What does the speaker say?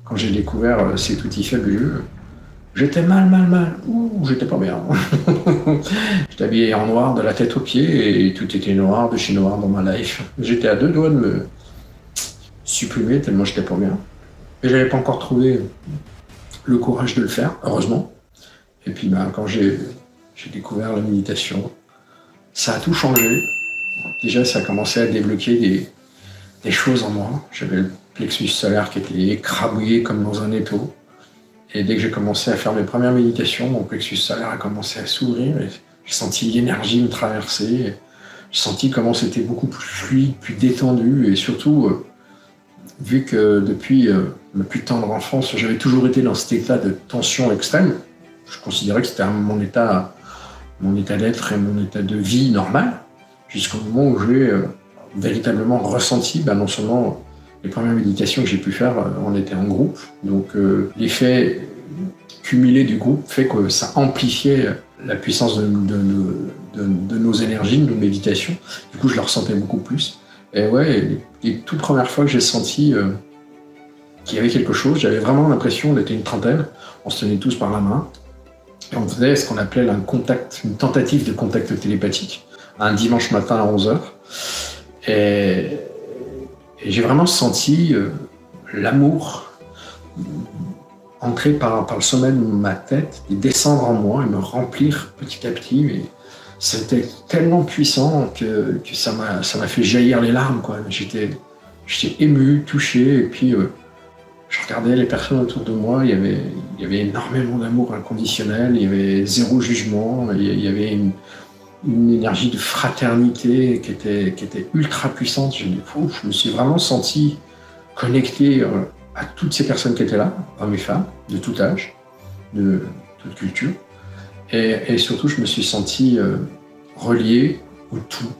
quand j'ai découvert cet outil fabuleux, j'étais mal. Ouh, j'étais pas bien. J'étais habillé en noir de la tête aux pieds et tout était noir de chez noir dans ma life. J'étais à deux doigts de me supprimer tellement j'étais pas bien. Et j'avais pas encore trouvé le courage de le faire, heureusement. Et puis quand j'ai découvert la méditation, ça a tout changé. Déjà, ça a commencé à débloquer des choses en moi. J'avais le plexus solaire qui était écrabouillé comme dans un étau. Et dès que j'ai commencé à faire mes premières méditations, mon plexus solaire a commencé à s'ouvrir et j'ai senti l'énergie me traverser. J'ai senti comment c'était beaucoup plus fluide, plus détendu et surtout, vu que depuis ma plus tendre enfance, j'avais toujours été dans cet état de tension extrême, je considérais que c'était mon état d'être et mon état de vie normal, jusqu'au moment où j'ai véritablement ressenti, non seulement les premières méditations que j'ai pu faire, on était en groupe, donc l'effet cumulé du groupe fait que ça amplifiait la puissance de nos énergies, de nos méditations. Du coup, je le ressentais beaucoup plus. Et ouais, les toutes premières fois que j'ai senti qu'il y avait quelque chose, j'avais vraiment l'impression, on était une trentaine, on se tenait tous par la main, et on faisait ce qu'on appelait une tentative de contact télépathique, un dimanche matin à 11h. Et j'ai vraiment senti l'amour entrer par le sommet de ma tête et descendre en moi et me remplir petit à petit. Et c'était tellement puissant que ça m'a fait jaillir les larmes, quoi. J'étais ému, touché, et puis je regardais les personnes autour de moi, il y avait énormément d'amour inconditionnel, il y avait zéro jugement, il y avait une énergie de fraternité qui était ultra puissante. Je me suis vraiment senti connecté à toutes ces personnes qui étaient là, hommes et femmes, de tout âge, de toute culture. Et surtout, je me suis senti relié au tout.